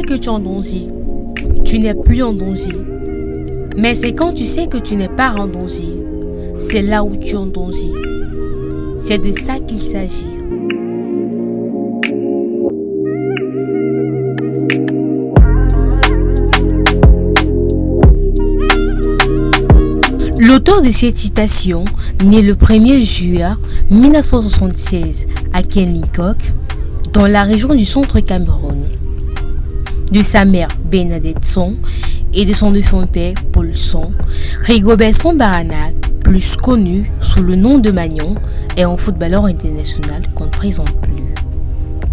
que tu es en danger, tu n'es plus en danger. Mais c'est quand tu sais que tu n'es pas en danger, c'est là où tu es en danger. C'est de ça qu'il s'agit. L'auteur de cette citation, né le 1er juillet 1976 à Kenikok, dans la région du centre Cameroun. De sa mère Bernadette Song et de son défunt père Paul Song, Rigobert Song Baranac, plus connu sous le nom de Magnon, est un footballeur international qu'on ne présente plus.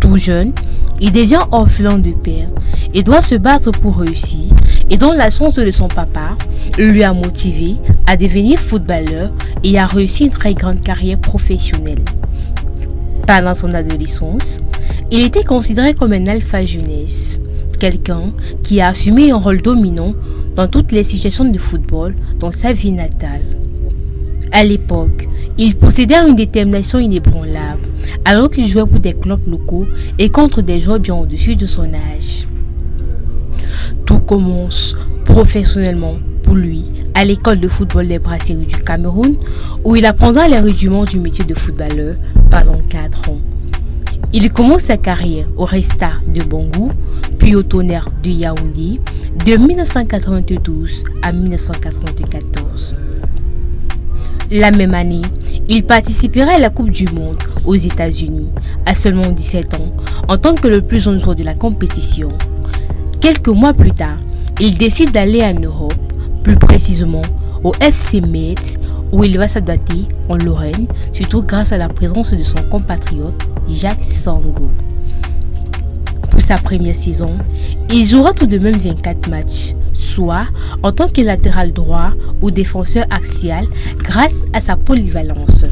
Tout jeune, il devient orphelin de père et doit se battre pour réussir, et dont l'absence de son papa lui a motivé à devenir footballeur et à réussir une très grande carrière professionnelle. Pendant son adolescence, il était considéré comme un alpha jeunesse, quelqu'un qui a assumé un rôle dominant dans toutes les situations de football dans sa vie natale. À l'époque, il possédait une détermination inébranlable, alors qu'il jouait pour des clubs locaux et contre des joueurs bien au-dessus de son âge. Tout commence professionnellement pour lui à l'école de football des Brasseries du Cameroun, où il apprendra les rudiments du métier de footballeur pendant 4 ans. Il commence sa carrière au Red Star de Bangou, puis au Tonnerre de Yaoundé, de 1992 à 1994. La même année, il participera à la Coupe du Monde aux États-Unis, à seulement 17 ans, en tant que le plus jeune joueur de la compétition. Quelques mois plus tard, il décide d'aller en Europe, plus précisément au FC Metz, où il va s'adapter en Lorraine, surtout grâce à la présence de son compatriote Jacques Sango. Pour sa première saison, il jouera tout de même 24 matchs, soit en tant que latéral droit ou défenseur axial grâce à sa polyvalence.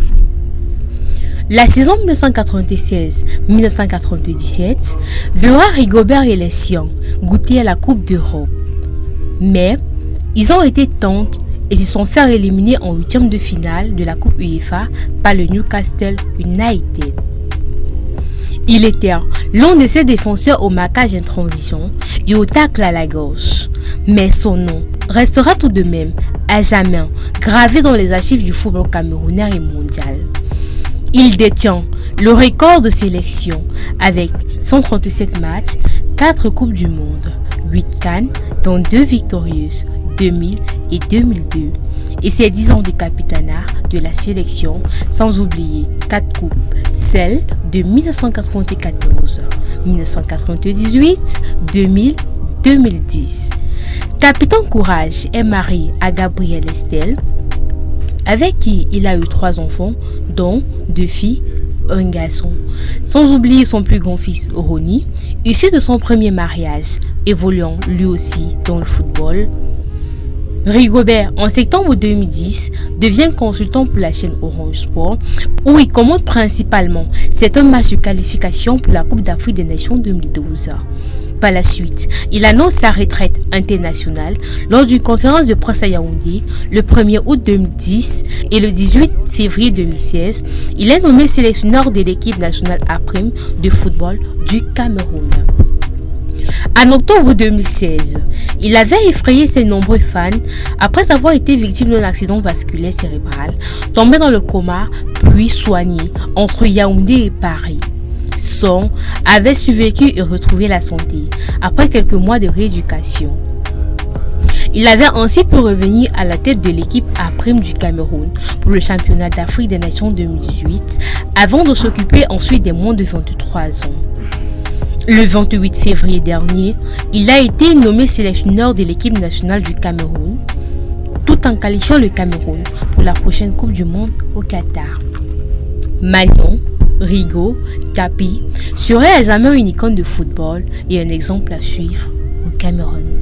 La saison 1996-1997 verra Rigobert et les siens goûter à la Coupe d'Europe. Mais ils ont été tendres et se sont fait éliminer en 8e de finale de la Coupe UEFA par le Newcastle United. Il était l'un de ces défenseurs au marquage en transition et au tacle à la gauche. Mais son nom restera tout de même à jamais gravé dans les archives du football camerounais et mondial. Il détient le record de sélection avec 137 matchs, 4 Coupes du Monde, 8 Cannes, dont 2 victorieuses, 2000 et 2002, et ses 10 ans de capitanat de la sélection, sans oublier 4 coupes, celles de 1994, 1998, 2000, 2010. Capitaine Courage est marié à Gabrielle Estelle, avec qui il a eu 3 enfants, dont 2 filles, un garçon. Sans oublier son plus grand fils, Ronnie, issu de son premier mariage, évoluant lui aussi dans le football. Rigobert, en septembre 2010, devient consultant pour la chaîne Orange Sport, où il commente principalement certains matchs de qualification pour la Coupe d'Afrique des Nations 2012. Par la suite, il annonce sa retraite internationale lors d'une conférence de presse à Yaoundé le 1er août 2010 et le 18 février 2016. Il est nommé sélectionneur de l'équipe nationale A' de football du Cameroun. En octobre 2016, il avait effrayé ses nombreux fans après avoir été victime d'un accident vasculaire cérébral, tombé dans le coma puis soigné entre Yaoundé et Paris. Song avait survécu et retrouvé la santé après quelques mois de rééducation. Il avait ainsi pu revenir à la tête de l'équipe A' du Cameroun pour le championnat d'Afrique des Nations 2018 avant de s'occuper ensuite des moins de 23 ans. Le 28 février dernier, il a été nommé sélectionneur de l'équipe nationale du Cameroun, tout en qualifiant le Cameroun pour la prochaine Coupe du Monde au Qatar. Magnon, Rigo, Capi seraient à jamais une icône de football et un exemple à suivre au Cameroun.